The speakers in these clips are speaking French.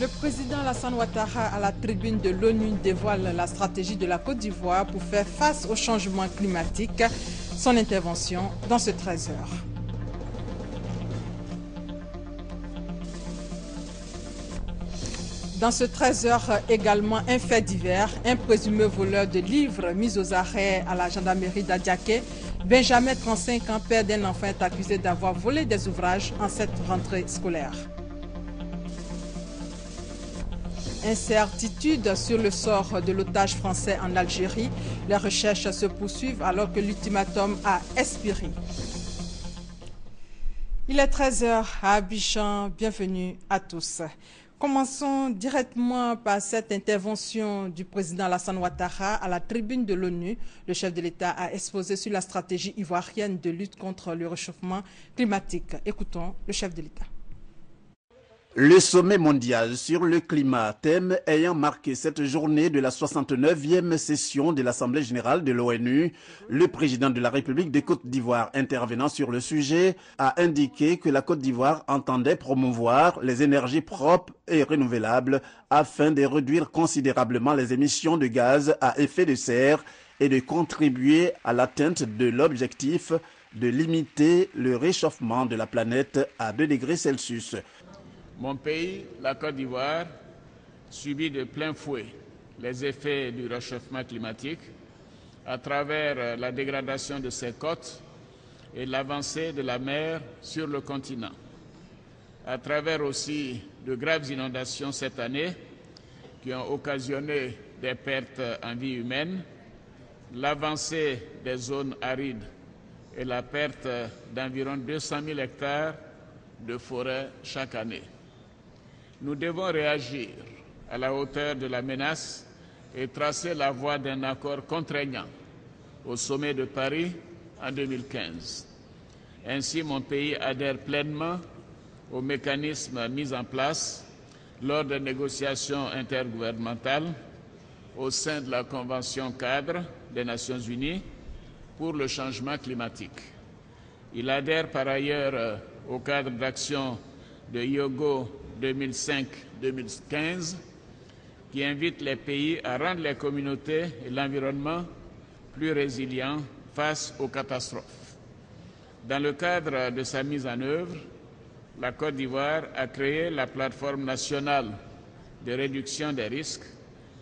Le président Alassane Ouattara, à la tribune de l'ONU, dévoile la stratégie de la Côte d'Ivoire pour faire face au changement climatique. Son intervention dans ce 13h. Dans ce 13h également, un fait divers, un présumé voleur de livres mis aux arrêts à la gendarmerie d'Adiaké. Benjamin, 35 ans, père d'un enfant, est accusé d'avoir volé des ouvrages en cette rentrée scolaire. Incertitude sur le sort de l'otage français en Algérie. Les recherches se poursuivent alors que l'ultimatum a expiré. Il est 13h à Abidjan. Bienvenue à tous. Commençons directement par cette intervention du président Alassane Ouattara à la tribune de l'ONU. Le chef de l'État a exposé sur la stratégie ivoirienne de lutte contre le réchauffement climatique. Écoutons le chef de l'État. Le sommet mondial sur le climat, thème ayant marqué cette journée de la 69e session de l'Assemblée générale de l'ONU, le président de la République de Côte d'Ivoire intervenant sur le sujet a indiqué que la Côte d'Ivoire entendait promouvoir les énergies propres et renouvelables afin de réduire considérablement les émissions de gaz à effet de serre et de contribuer à l'atteinte de l'objectif de limiter le réchauffement de la planète à 2 degrés Celsius. Mon pays, la Côte d'Ivoire, subit de plein fouet les effets du réchauffement climatique à travers la dégradation de ses côtes et l'avancée de la mer sur le continent. À travers aussi de graves inondations cette année qui ont occasionné des pertes en vie humaine, l'avancée des zones arides et la perte d'environ 200 000 hectares de forêt chaque année. Nous devons réagir à la hauteur de la menace et tracer la voie d'un accord contraignant au sommet de Paris en 2015. Ainsi, mon pays adhère pleinement aux mécanismes mis en place lors des négociations intergouvernementales au sein de la Convention cadre des Nations Unies pour le changement climatique. Il adhère par ailleurs au cadre d'action de Hyogo 2005-2015 qui invite les pays à rendre les communautés et l'environnement plus résilients face aux catastrophes. Dans le cadre de sa mise en œuvre, la Côte d'Ivoire a créé la plateforme nationale de réduction des risques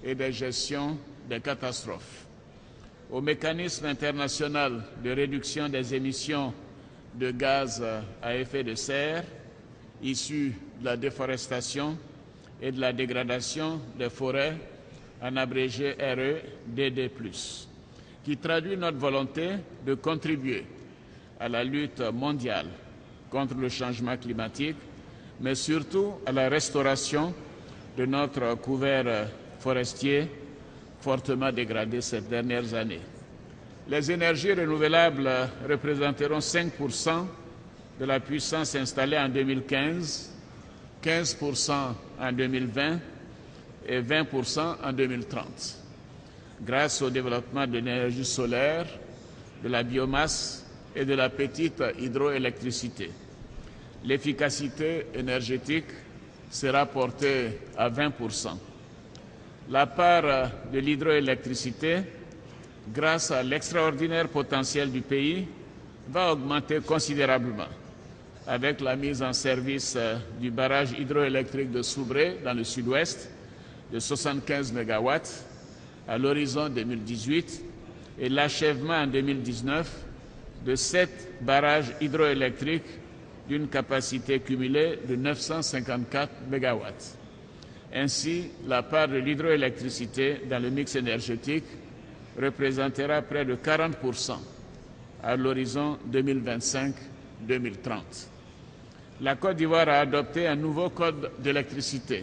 et de gestion des catastrophes. Au mécanisme international de réduction des émissions de gaz à effet de serre issus de la déforestation et de la dégradation des forêts, en abrégé REDD+, qui traduit notre volonté de contribuer à la lutte mondiale contre le changement climatique, mais surtout à la restauration de notre couvert forestier fortement dégradé ces dernières années. Les énergies renouvelables représenteront 5% de la puissance installée en 2015, 15% en 2020 et 20% en 2030. Grâce au développement de l'énergie solaire, de la biomasse et de la petite hydroélectricité, l'efficacité énergétique sera portée à 20%. La part de l'hydroélectricité, grâce à l'extraordinaire potentiel du pays, va augmenter considérablement avec la mise en service du barrage hydroélectrique de Soubré dans le sud-ouest de 75 MW à l'horizon 2018 et l'achèvement en 2019 de 7 barrages hydroélectriques d'une capacité cumulée de 954 MW. Ainsi, la part de l'hydroélectricité dans le mix énergétique représentera près de 40% à l'horizon 2025-2030. La Côte d'Ivoire a adopté un nouveau code d'électricité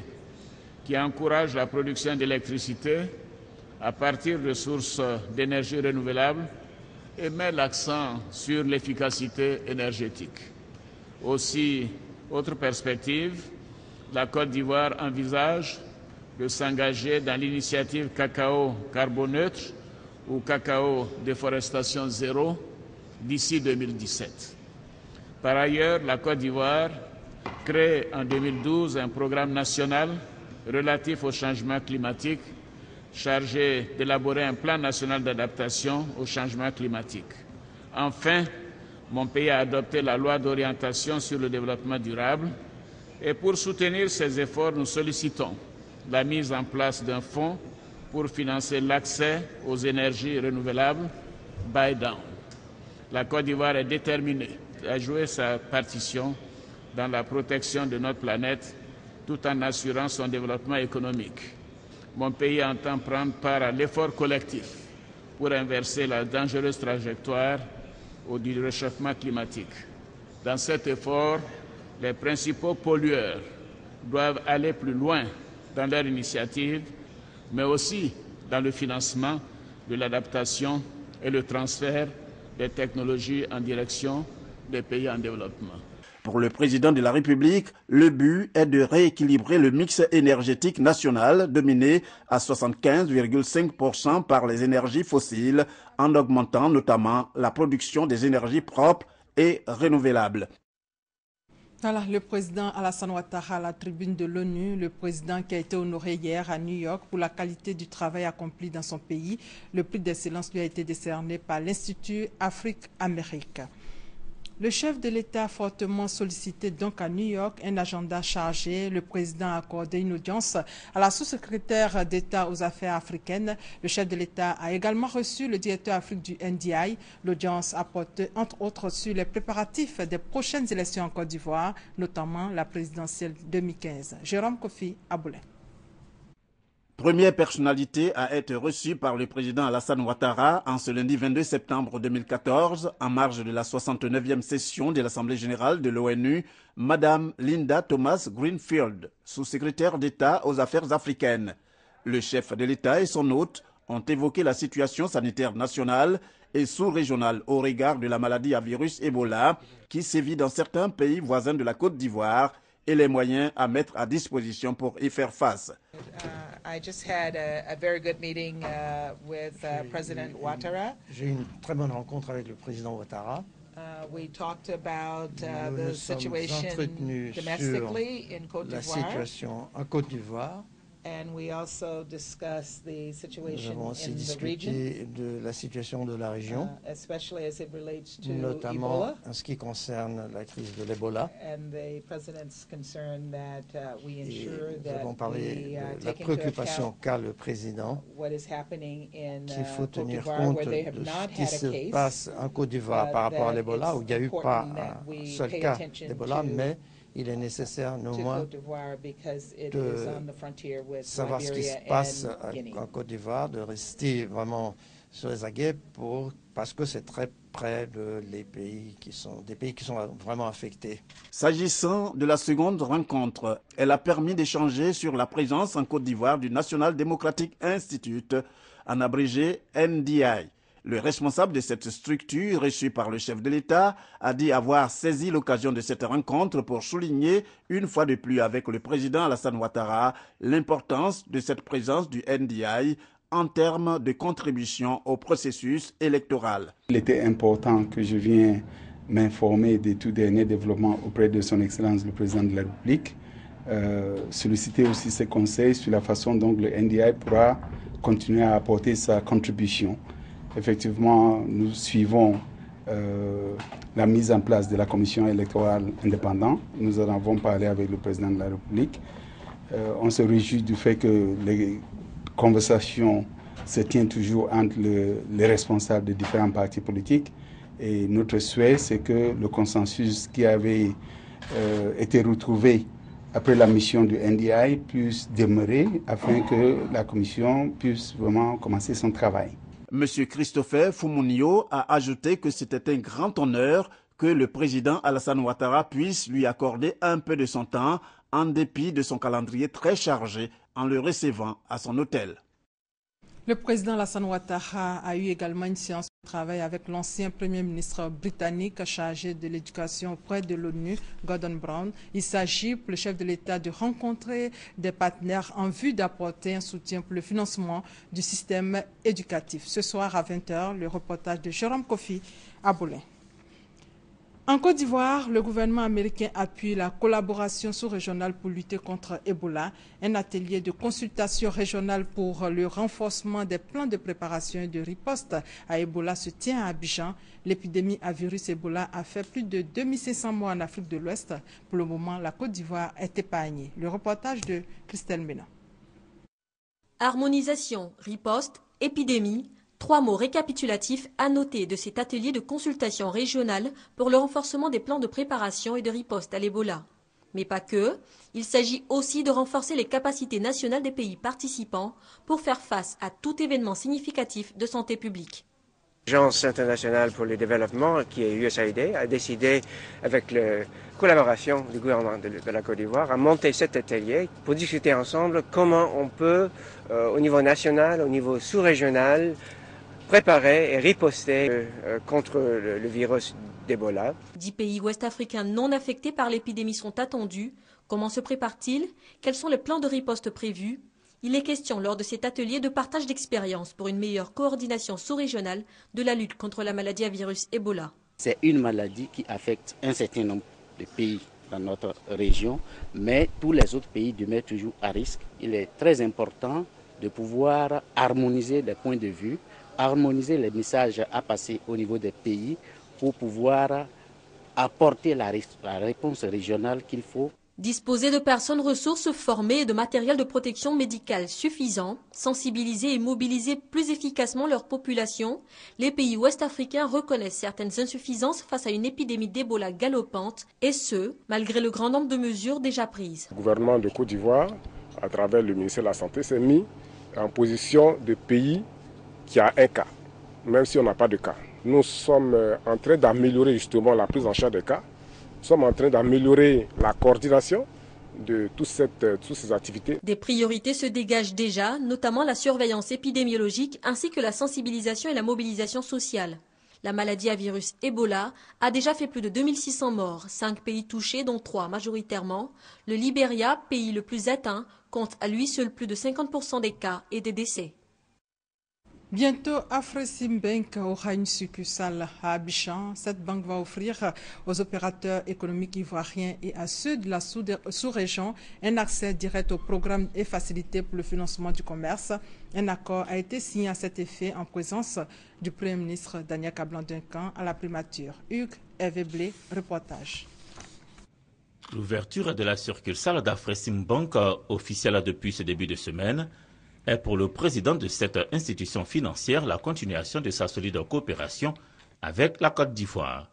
qui encourage la production d'électricité à partir de sources d'énergie renouvelables et met l'accent sur l'efficacité énergétique. Aussi, autre perspective, la Côte d'Ivoire envisage de s'engager dans l'initiative cacao carboneutre ou cacao déforestation zéro d'ici 2017. Par ailleurs, la Côte d'Ivoire crée en 2012 un programme national relatif au changement climatique, chargé d'élaborer un plan national d'adaptation au changement climatique. Enfin, mon pays a adopté la loi d'orientation sur le développement durable et pour soutenir ces efforts, nous sollicitons la mise en place d'un fonds pour financer l'accès aux énergies renouvelables buy down. La Côte d'Ivoire est déterminée à jouer sa partition dans la protection de notre planète tout en assurant son développement économique. Mon pays entend prendre part à l'effort collectif pour inverser la dangereuse trajectoire du réchauffement climatique. Dans cet effort, les principaux pollueurs doivent aller plus loin dans leur initiative, mais aussi dans le financement de l'adaptation et le transfert des technologies en direction des pays en développement. Pour le président de la République, le but est de rééquilibrer le mix énergétique national dominé à 75,5% par les énergies fossiles, en augmentant notamment la production des énergies propres et renouvelables. Voilà, le président Alassane Ouattara à la tribune de l'ONU, le président qui a été honoré hier à New York pour la qualité du travail accompli dans son pays. Le prix d'excellence lui a été décerné par l'Institut Afrique-Amérique. Le chef de l'État fortement sollicité donc à New York, un agenda chargé. Le président a accordé une audience à la sous-secrétaire d'État aux affaires africaines. Le chef de l'État a également reçu le directeur Afrique du NDI. L'audience a porté entre autres sur les préparatifs des prochaines élections en Côte d'Ivoire, notamment la présidentielle 2015. Jérôme Kofi Aboulé. Première personnalité à être reçue par le président Alassane Ouattara en ce lundi 22 septembre 2014, en marge de la 69e session de l'Assemblée générale de l'ONU, Madame Linda Thomas-Greenfield, sous-secrétaire d'État aux affaires africaines. Le chef de l'État et son hôte ont évoqué la situation sanitaire nationale et sous-régionale au regard de la maladie à virus Ebola qui sévit dans certains pays voisins de la Côte d'Ivoire et les moyens à mettre à disposition pour y faire face. I just had a very good meeting with President Ouattara. J'ai eu une très bonne rencontre avec le président Ouattara. We talked about the situation domestically in Côte d'Ivoire. La situation en Côte d'Ivoire. And we also discussed the situation Nous avons aussi in the discuté region, de la situation de la région, especially as it relates to notamment Ebola. en ce qui concerne la crise de l'Ebola. And the president's concern that we Et ensure nous that avons parlé we de la take into préoccupation account qu'a le président, what is happening in qu'il faut Côte tenir d'Ivoire, compte where they have de not ce qui had a se case. passe en Côte d'Ivoire par rapport à l'Ebola, où il n'y a eu pas un seul cas d'Ebola, mais il est nécessaire néanmoins de savoir ce qui se passe en Côte d'Ivoire, de rester vraiment sur les aguets parce que c'est très près des pays qui sont vraiment affectés. S'agissant de la seconde rencontre, elle a permis d'échanger sur la présence en Côte d'Ivoire du National Democratic Institute, en abrégé NDI. Le responsable de cette structure, reçu par le chef de l'État, a dit avoir saisi l'occasion de cette rencontre pour souligner, une fois de plus avec le président Alassane Ouattara, l'importance de cette présence du NDI en termes de contribution au processus électoral. Il était important que je vienne m'informer des tout derniers développements auprès de son Excellence le Président de la République, solliciter aussi ses conseils sur la façon dont le NDI pourra continuer à apporter sa contribution. Effectivement, nous suivons la mise en place de la commission électorale indépendante. Nous en avons parlé avec le président de la République. On se réjouit du fait que les conversations se tiennent toujours entre les responsables de différents partis politiques. Et notre souhait, c'est que le consensus qui avait été retrouvé après la mission du NDI puisse demeurer afin que la commission puisse vraiment commencer son travail. M. Christopher Foumounio a ajouté que c'était un grand honneur que le président Alassane Ouattara puisse lui accorder un peu de son temps en dépit de son calendrier très chargé en le recevant à son hôtel. Le président Alassane Ouattara a eu également une séance de travail avec l'ancien Premier ministre britannique chargé de l'éducation auprès de l'ONU, Gordon Brown. Il s'agit pour le chef de l'État de rencontrer des partenaires en vue d'apporter un soutien pour le financement du système éducatif. Ce soir à 20h, le reportage de Jérôme Kofi Aboulé. En Côte d'Ivoire, le gouvernement américain appuie la collaboration sous-régionale pour lutter contre Ebola. Un atelier de consultation régionale pour le renforcement des plans de préparation et de riposte à Ebola se tient à Abidjan. L'épidémie à virus Ebola a fait plus de 2500 morts en Afrique de l'Ouest. Pour le moment, la Côte d'Ivoire est épargnée. Le reportage de Christelle Mena. Harmonisation, riposte, épidémie. 3 mots récapitulatifs à noter de cet atelier de consultation régionale pour le renforcement des plans de préparation et de riposte à l'Ebola. Mais pas que, il s'agit aussi de renforcer les capacités nationales des pays participants pour faire face à tout événement significatif de santé publique. L'Agence internationale pour le développement, qui est USAID, a décidé, avec la collaboration du gouvernement de la Côte d'Ivoire, à monter cet atelier pour discuter ensemble comment on peut, au niveau national, au niveau sous-régional, préparer et riposter contre le virus d'Ebola. 10 pays ouest-africains non affectés par l'épidémie sont attendus. Comment se préparent-ils? Quels sont les plans de riposte prévus? Il est question lors de cet atelier de partage d'expériences pour une meilleure coordination sous-régionale de la lutte contre la maladie à virus Ebola. C'est une maladie qui affecte un certain nombre de pays dans notre région, mais tous les autres pays demeurent toujours à risque. Il est très important de pouvoir harmoniser les points de vue, harmoniser les messages à passer au niveau des pays pour pouvoir apporter la réponse régionale qu'il faut. Disposer de personnes ressources formées et de matériel de protection médicale suffisant, sensibiliser et mobiliser plus efficacement leur population, les pays ouest-africains reconnaissent certaines insuffisances face à une épidémie d'Ebola galopante, et ce, malgré le grand nombre de mesures déjà prises. Le gouvernement de Côte d'Ivoire, à travers le ministère de la Santé, s'est mis en position de pays qui a un cas, même si on n'a pas de cas. Nous sommes en train d'améliorer justement la prise en charge des cas. Nous sommes en train d'améliorer la coordination de toutes ces activités. Des priorités se dégagent déjà, notamment la surveillance épidémiologique ainsi que la sensibilisation et la mobilisation sociale. La maladie à virus Ebola a déjà fait plus de 2600 morts, 5 pays touchés dont 3 majoritairement. Le Libéria, pays le plus atteint, compte à lui seul plus de 50% des cas et des décès. Bientôt, Afreximbank aura une succursale à Abidjan. Cette banque va offrir aux opérateurs économiques ivoiriens et à ceux de la sous-région un accès direct au programme et facilité pour le financement du commerce. Un accord a été signé à cet effet en présence du Premier ministre Daniel Kablan-Duncan à la primature. Hugues Hervé Blé, reportage. L'ouverture de la succursale d'Afreximbank, officielle depuis ce début de semaine, est pour le président de cette institution financière la continuation de sa solide coopération avec la Côte d'Ivoire.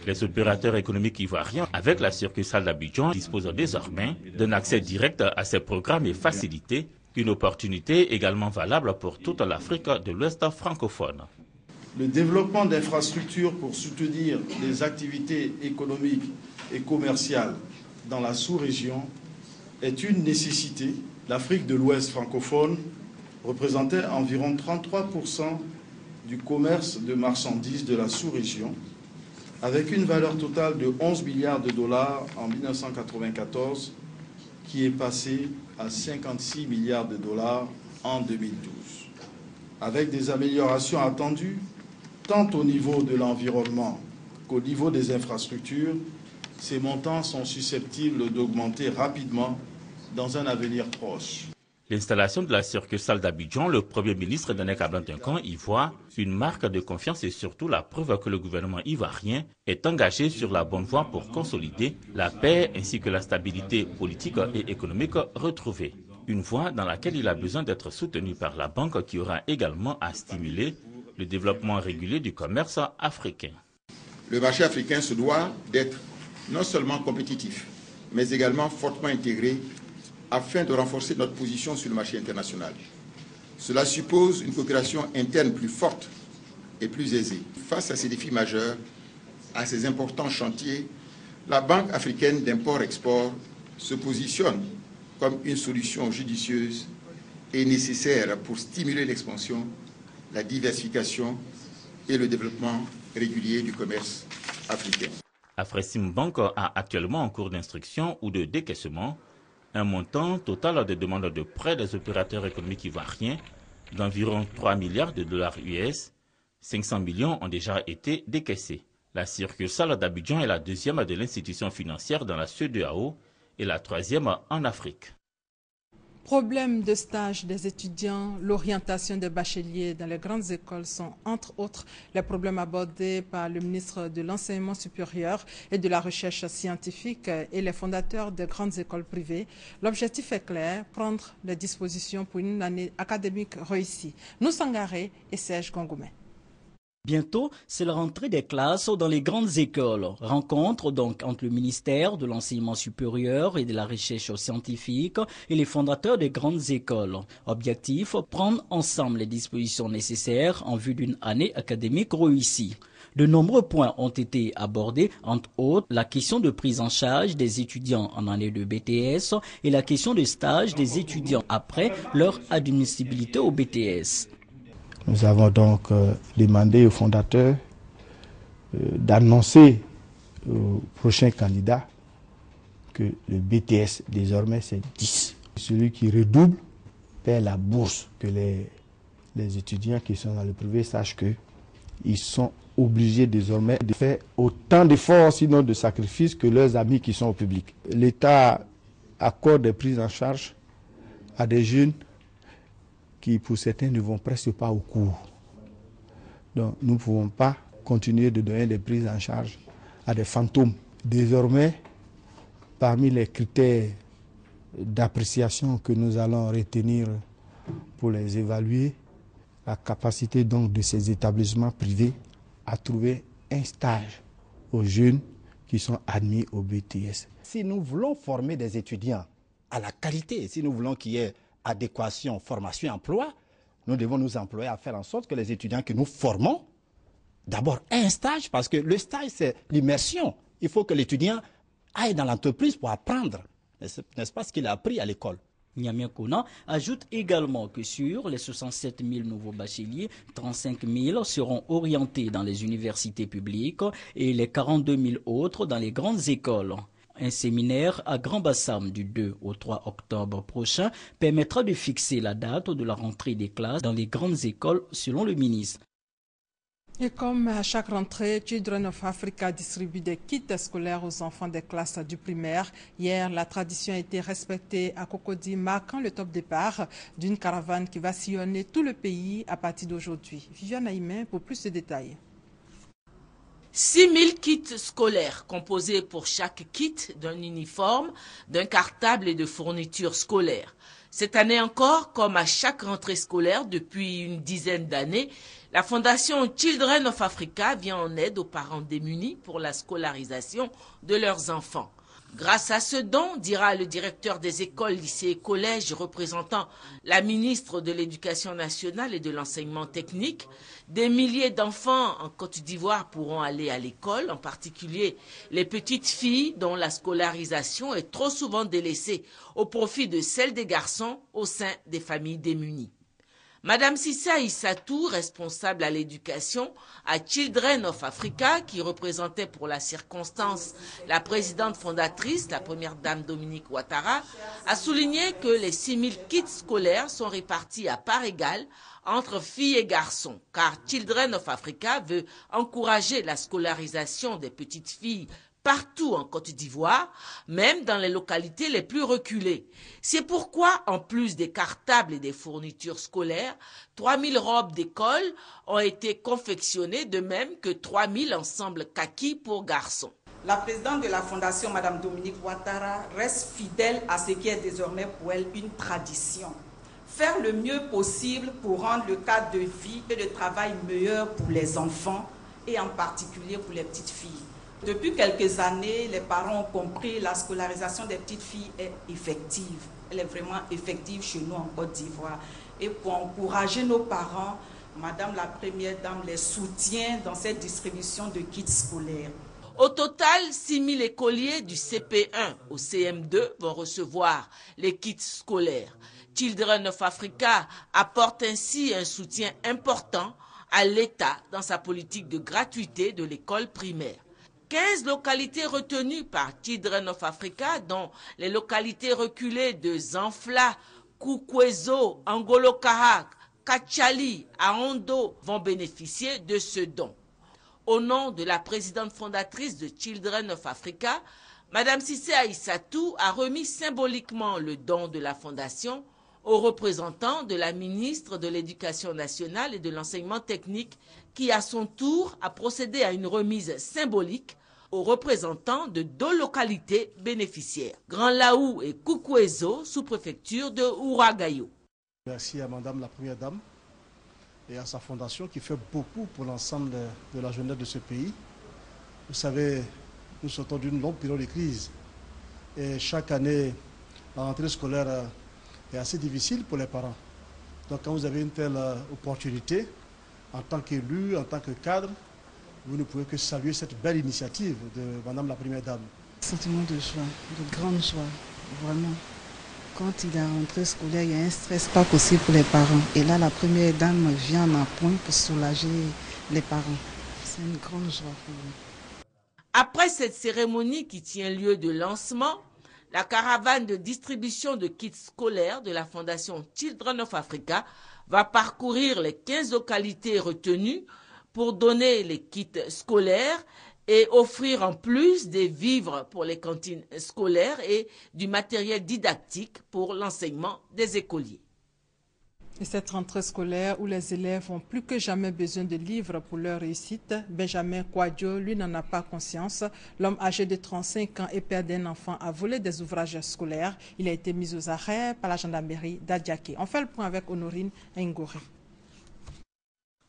Les opérateurs économiques ivoiriens, avec la succursale d'Abidjan, disposent désormais d'un accès direct à ces programmes et facilités, une opportunité également valable pour toute l'Afrique de l'Ouest francophone. Le développement d'infrastructures pour soutenir les activités économiques et commerciales dans la sous-région est une nécessité. L'Afrique de l'Ouest francophone représentait environ 33% du commerce de marchandises de la sous-région, avec une valeur totale de 11 milliards de dollars en 1994, qui est passée à 56 milliards de dollars en 2012. Avec des améliorations attendues, tant au niveau de l'environnement qu'au niveau des infrastructures, ces montants sont susceptibles d'augmenter rapidement dans un avenir proche. L'installation de la succursale d'Abidjan, le Premier ministre Daniel Kablan-Duncan y voit une marque de confiance et surtout la preuve que le gouvernement ivoirien est engagé sur la bonne voie pour consolider la paix ainsi que la stabilité politique et économique retrouvée. Une voie dans laquelle il a besoin d'être soutenu par la banque qui aura également à stimuler le développement régulier du commerce africain. Le marché africain se doit d'être non seulement compétitif, mais également fortement intégré afin de renforcer notre position sur le marché international. Cela suppose une coopération interne plus forte et plus aisée. Face à ces défis majeurs, à ces importants chantiers, la Banque africaine d'import-export se positionne comme une solution judicieuse et nécessaire pour stimuler l'expansion, la diversification et le développement régulier du commerce africain. Afreximbank a actuellement en cours d'instruction ou de décaissement un montant total de demandes de prêts des opérateurs économiques ivoiriens d'environ 3 milliards de dollars US. 500 millions ont déjà été décaissés. La succursale d'Abidjan est la deuxième de l'institution financière dans la CEDEAO et la troisième en Afrique. Problème de stage des étudiants, l'orientation des bacheliers dans les grandes écoles sont entre autres les problèmes abordés par le ministre de l'Enseignement supérieur et de la Recherche scientifique et les fondateurs des grandes écoles privées. L'objectif est clair, prendre les dispositions pour une année académique réussie. Nous Sangaré et Serge Gongoumé. Bientôt, c'est la rentrée des classes dans les grandes écoles. Rencontre donc entre le ministère de l'Enseignement supérieur et de la Recherche scientifique et les fondateurs des grandes écoles. Objectif, prendre ensemble les dispositions nécessaires en vue d'une année académique réussie. De nombreux points ont été abordés, entre autres la question de prise en charge des étudiants en année de BTS et la question de stage des étudiants après leur admissibilité au BTS. Nous avons donc demandé aux fondateurs d'annoncer aux prochains candidats que le BTS désormais c'est 10. Celui qui redouble paie la bourse, que les étudiants qui sont dans le privé sachent qu'ils sont obligés désormais de faire autant d'efforts, sinon de sacrifices, que leurs amis qui sont au public. L'État accorde des prises en charge à des jeunes qui pour certains ne vont presque pas au cours. Donc nous ne pouvons pas continuer de donner des prises en charge à des fantômes. Désormais, parmi les critères d'appréciation que nous allons retenir pour les évaluer, la capacité donc de ces établissements privés à trouver un stage aux jeunes qui sont admis au BTS. Si nous voulons former des étudiants à la qualité, si nous voulons qu'il y ait adéquation, formation et emploi, nous devons nous employer à faire en sorte que les étudiants que nous formons, d'abord aient un stage, parce que le stage c'est l'immersion. Il faut que l'étudiant aille dans l'entreprise pour apprendre, n'est-ce pas ce qu'il a appris à l'école. Niamey Kona ajoute également que sur les 67 000 nouveaux bacheliers, 35 000 seront orientés dans les universités publiques et les 42 000 autres dans les grandes écoles. Un séminaire à Grand Bassam du 2 au 3 octobre prochain permettra de fixer la date de la rentrée des classes dans les grandes écoles selon le ministre. Et comme à chaque rentrée, Children of Africa distribue des kits scolaires aux enfants des classes du primaire. Hier, la tradition a été respectée à Cocody, marquant le top départ d'une caravane qui va sillonner tout le pays à partir d'aujourd'hui. Viviane Aïmen pour plus de détails. 6 000 kits scolaires composés pour chaque kit d'un uniforme, d'un cartable et de fournitures scolaires. Cette année encore, comme à chaque rentrée scolaire depuis une dizaine d'années, la fondation Children of Africa vient en aide aux parents démunis pour la scolarisation de leurs enfants. Grâce à ce don, dira le directeur des écoles, lycées et collèges représentant la ministre de l'Éducation nationale et de l'enseignement technique, des milliers d'enfants en Côte d'Ivoire pourront aller à l'école, en particulier les petites filles dont la scolarisation est trop souvent délaissée au profit de celle des garçons au sein des familles démunies. Madame Sissa Issatou, responsable à l'éducation à Children of Africa, qui représentait pour la circonstance la présidente fondatrice, la première dame Dominique Ouattara, a souligné que les 6 000 kits scolaires sont répartis à part égale entre filles et garçons, car Children of Africa veut encourager la scolarisation des petites filles partout en Côte d'Ivoire, même dans les localités les plus reculées. C'est pourquoi, en plus des cartables et des fournitures scolaires, 3 000 robes d'école ont été confectionnées, de même que 3 000 ensembles kaki pour garçons. La présidente de la fondation, Mme Dominique Ouattara, reste fidèle à ce qui est désormais pour elle une tradition. Faire le mieux possible pour rendre le cadre de vie et de travail meilleur pour les enfants et en particulier pour les petites filles. Depuis quelques années, les parents ont compris que la scolarisation des petites filles est effective. Elle est vraiment effective chez nous en Côte d'Ivoire. Et pour encourager nos parents, Madame la Première Dame les soutient dans cette distribution de kits scolaires. Au total, 6 000 écoliers du CP1 au CM2 vont recevoir les kits scolaires. Children of Africa apporte ainsi un soutien important à l'État dans sa politique de gratuité de l'école primaire. 15 localités retenues par Children of Africa, dont les localités reculées de Zanfla, Koukwezo, Angolo Kahak, Kachali, Aondo, vont bénéficier de ce don. Au nom de la présidente fondatrice de Children of Africa, Mme Cissé Aïssatou a remis symboliquement le don de la fondation aux représentants de la ministre de l'Éducation nationale et de l'enseignement technique qui, à son tour, a procédé à une remise symbolique aux représentants de 2 localités bénéficiaires, Grand Laou et Koukouézo, sous-préfecture de Ouragayo. Merci à Madame la Première Dame et à sa fondation qui fait beaucoup pour l'ensemble de la jeunesse de ce pays. Vous savez, nous sortons d'une longue période de crise et chaque année, la rentrée scolaire est assez difficile pour les parents. Donc quand vous avez une telle opportunité, en tant qu'élu, en tant que cadre, vous ne pouvez que saluer cette belle initiative de Madame la Première Dame. Sentiment de joie, de grande joie, vraiment. Quand il y a rentrée scolaire, il y a un stress pas possible pour les parents. Et là, la Première Dame vient en appoint pour soulager les parents. C'est une grande joie pour nous. Après cette cérémonie qui tient lieu de lancement, la caravane de distribution de kits scolaires de la Fondation Children of Africa va parcourir les 15 localités retenues pour donner les kits scolaires et offrir en plus des vivres pour les cantines scolaires et du matériel didactique pour l'enseignement des écoliers. Et cette rentrée scolaire où les élèves ont plus que jamais besoin de livres pour leur réussite, Benjamin Kouadio, lui, n'en a pas conscience. L'homme âgé de 35 ans et père d'un enfant a volé des ouvrages scolaires. Il a été mis aux arrêts par la gendarmerie d'Adiaké. On fait le point avec Honorine Ngouré.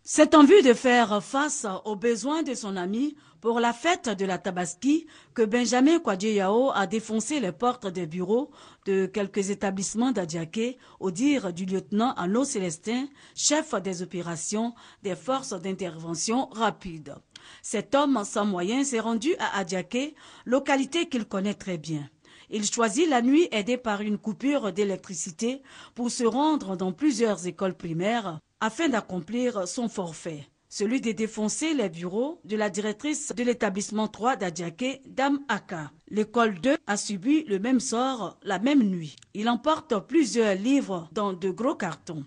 C'est en vue de faire face aux besoins de son ami pour la fête de la Tabaski que Benjamin Kouadio Yao a défoncé les portes des bureaux de quelques établissements d'Adiaké au dire du lieutenant Anno Célestin, chef des opérations des forces d'intervention rapide. Cet homme sans moyens s'est rendu à Adiaké, localité qu'il connaît très bien. Il choisit la nuit aidé par une coupure d'électricité pour se rendre dans plusieurs écoles primaires afin d'accomplir son forfait, celui de défoncer les bureaux de la directrice de l'établissement 3 d'Adiaké, Dame Aka. L'école 2 a subi le même sort la même nuit. Il emporte plusieurs livres dans de gros cartons.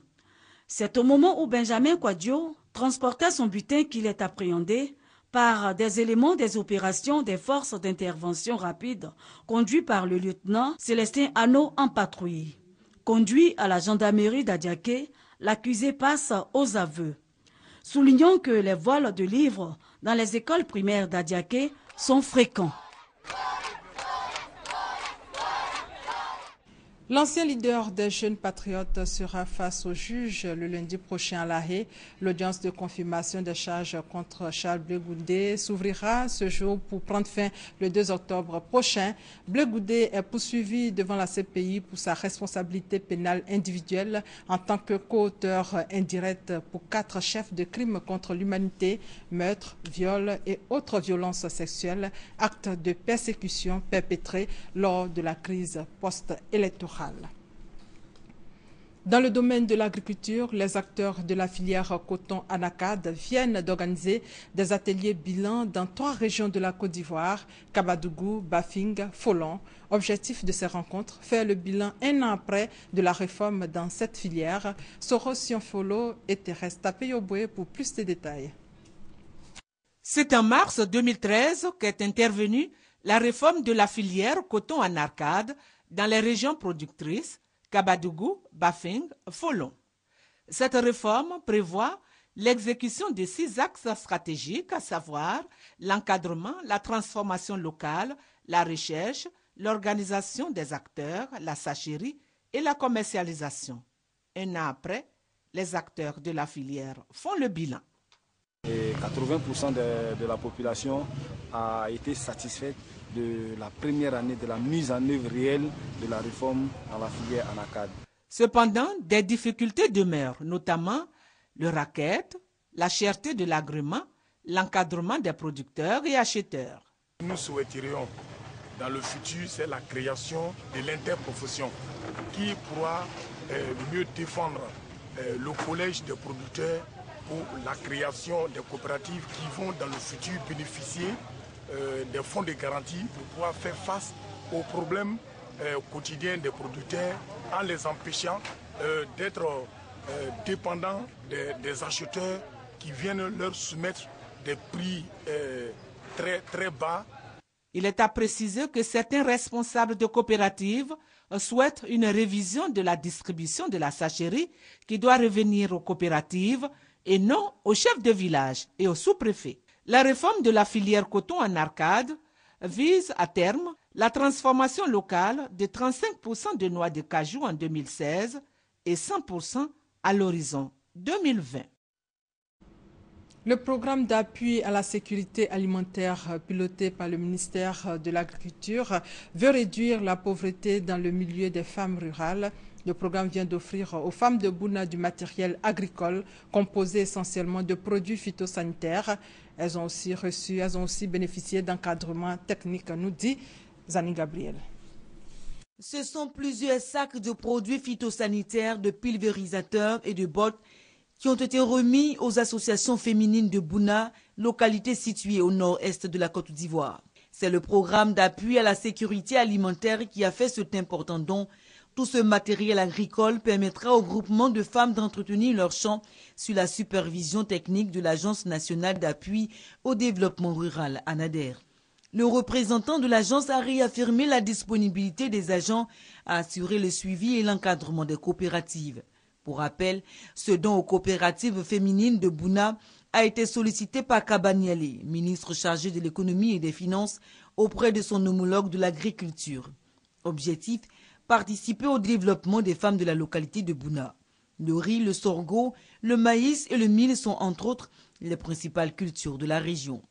C'est au moment où Benjamin Kouadio transportait son butin qu'il est appréhendé par des éléments des opérations des forces d'intervention rapide conduits par le lieutenant Célestin Anno en patrouille. Conduit à la gendarmerie d'Adiaké, l'accusé passe aux aveux. Soulignons que les vols de livres dans les écoles primaires d'Adiaké sont fréquents. L'ancien leader des jeunes patriotes sera face au juge le lundi prochain à La Haye. L'audience de confirmation des charges contre Charles Blé Goudé s'ouvrira ce jour pour prendre fin le 2 octobre prochain. Blé Goudé est poursuivi devant la CPI pour sa responsabilité pénale individuelle en tant que coauteur indirect pour 4 chefs de crimes contre l'humanité, meurtres, viols et autres violences sexuelles, actes de persécution perpétrés lors de la crise post-électorale. Dans le domaine de l'agriculture, les acteurs de la filière coton-anacade viennent d'organiser des ateliers bilan dans 3 régions de la Côte d'Ivoire, Kabadougou, Bafing, Folon. Objectif de ces rencontres, faire le bilan 1 an après de la réforme dans cette filière. Soro Sionfolo et Thérèse Tapeyoboué pour plus de détails. C'est en mars 2013 qu'est intervenue la réforme de la filière coton-anacade dans les régions productrices, Kabadougou, Bafing, Folon. Cette réforme prévoit l'exécution de 6 axes stratégiques, à savoir l'encadrement, la transformation locale, la recherche, l'organisation des acteurs, la sacherie et la commercialisation. 1 an après, les acteurs de la filière font le bilan. Et 80% de la population a été satisfaite de la première année de la mise en œuvre réelle de la réforme dans la filière anacade. Cependant, des difficultés demeurent, notamment le racket, la cherté de l'agrément, l'encadrement des producteurs et acheteurs. Nous souhaiterions dans le futur, c'est la création de l'interprofession qui pourra mieux défendre le collège des producteurs pour la création des coopératives qui vont dans le futur bénéficier des fonds de garantie pour pouvoir faire face aux problèmes quotidiens des producteurs en les empêchant d'être dépendants des acheteurs qui viennent leur soumettre des prix très bas. Il est à préciser que certains responsables de coopératives souhaitent une révision de la distribution de la sacherie qui doit revenir aux coopératives et non aux chefs de village et aux sous-préfets. La réforme de la filière coton en Arcade vise à terme la transformation locale de 35% de noix de cajou en 2016 et 100% à l'horizon 2020. Le programme d'appui à la sécurité alimentaire piloté par le ministère de l'Agriculture veut réduire la pauvreté dans le milieu des femmes rurales. Le programme vient d'offrir aux femmes de Bouna du matériel agricole composé essentiellement de produits phytosanitaires. Elles ont aussi bénéficié d'encadrement technique, nous dit Zani Gabriel. Ce sont plusieurs sacs de produits phytosanitaires, de pulvérisateurs et de bottes qui ont été remis aux associations féminines de Bouna, localité située au nord-est de la Côte d'Ivoire. C'est le programme d'appui à la sécurité alimentaire qui a fait cet important don. Tout ce matériel agricole permettra au groupement de femmes d'entretenir leurs champs sous la supervision technique de l'Agence nationale d'appui au développement rural, ANADER. Le représentant de l'agence a réaffirmé la disponibilité des agents à assurer le suivi et l'encadrement des coopératives. Pour rappel, ce don aux coopératives féminines de Bouna a été sollicité par Kabaniale, ministre chargé de l'économie et des finances, auprès de son homologue de l'agriculture. Objectif, participer au développement des femmes de la localité de Bouna. Le riz, le sorgho, le maïs et le mil sont entre autres les principales cultures de la région.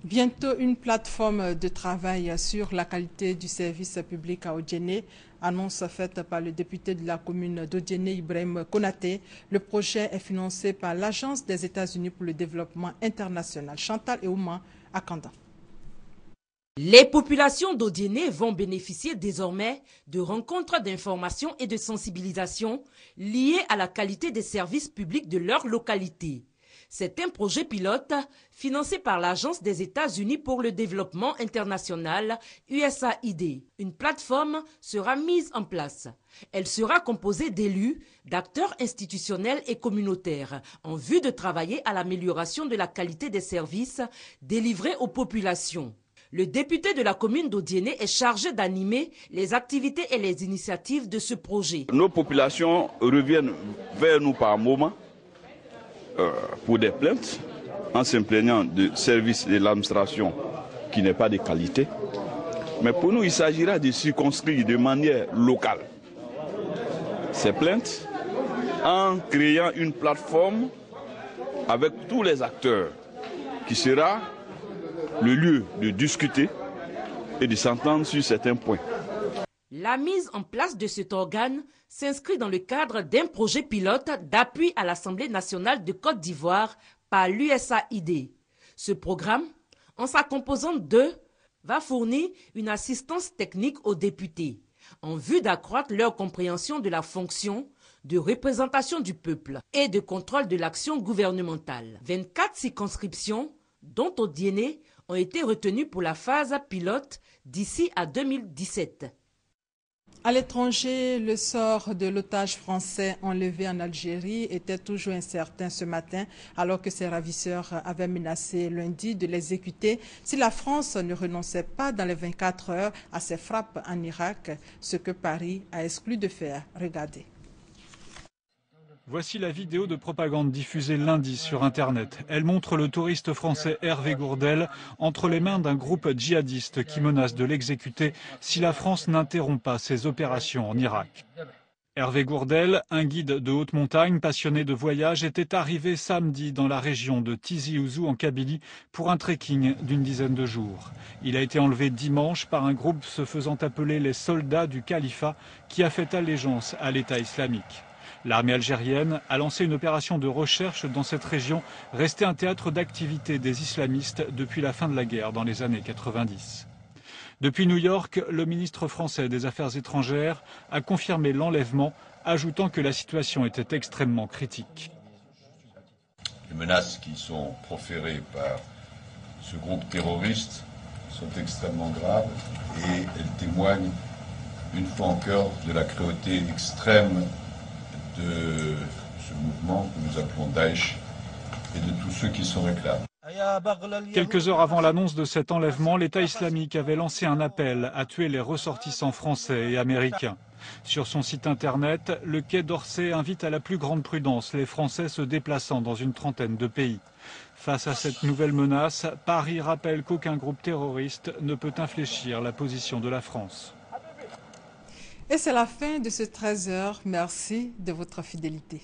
Bientôt, une plateforme de travail sur la qualité du service public à Odiéné, annonce faite par le député de la commune d'Odiéné, Ibrahim Konaté. Le projet est financé par l'Agence des États-Unis pour le développement international. Chantal Eouma, à Kanda. Les populations d'Odiéné vont bénéficier désormais de rencontres d'information et de sensibilisation liées à la qualité des services publics de leur localité. C'est un projet pilote financé par l'Agence des États-Unis pour le développement international, USAID. Une plateforme sera mise en place. Elle sera composée d'élus, d'acteurs institutionnels et communautaires en vue de travailler à l'amélioration de la qualité des services délivrés aux populations. Le député de la commune d'Odiéné est chargé d'animer les activités et les initiatives de ce projet. Nos populations reviennent vers nous par moment pour des plaintes en se plaignant de services de l'administration qui n'est pas de qualité. Mais pour nous, il s'agira de circonscrire de manière locale ces plaintes en créant une plateforme avec tous les acteurs qui sera le lieu de discuter et de s'entendre sur certains points. La mise en place de cet organe s'inscrit dans le cadre d'un projet pilote d'appui à l'Assemblée nationale de Côte d'Ivoire par l'USAID. Ce programme, en sa composante 2, va fournir une assistance technique aux députés en vue d'accroître leur compréhension de la fonction de représentation du peuple et de contrôle de l'action gouvernementale. 24 circonscriptions, dont Odiéné, ont été retenues pour la phase pilote d'ici à 2017. À l'étranger, le sort de l'otage français enlevé en Algérie était toujours incertain ce matin, alors que ses ravisseurs avaient menacé lundi de l'exécuter si la France ne renonçait pas dans les 24 heures à ses frappes en Irak, ce que Paris a exclu de faire. Regardez. Voici la vidéo de propagande diffusée lundi sur Internet. Elle montre le touriste français Hervé Gourdel entre les mains d'un groupe djihadiste qui menace de l'exécuter si la France n'interrompt pas ses opérations en Irak. Hervé Gourdel, un guide de haute montagne passionné de voyage, était arrivé samedi dans la région de Tizi Ouzou en Kabylie pour un trekking d'une dizaine de jours. Il a été enlevé dimanche par un groupe se faisant appeler les soldats du califat qui a fait allégeance à l'État islamique. L'armée algérienne a lancé une opération de recherche dans cette région, restée un théâtre d'activité des islamistes depuis la fin de la guerre dans les années 90. Depuis New York, le ministre français des Affaires étrangères a confirmé l'enlèvement, ajoutant que la situation était extrêmement critique. Les menaces qui sont proférées par ce groupe terroriste sont extrêmement graves et elles témoignent une fois encore de la cruauté extrême de ce mouvement que nous appelons Daesh et de tous ceux qui s'en réclament. Quelques heures avant l'annonce de cet enlèvement, l'État islamique avait lancé un appel à tuer les ressortissants français et américains. Sur son site internet, le Quai d'Orsay invite à la plus grande prudence les Français se déplaçant dans une trentaine de pays. Face à cette nouvelle menace, Paris rappelle qu'aucun groupe terroriste ne peut infléchir la position de la France. Et c'est la fin de ce 13h. Merci de votre fidélité.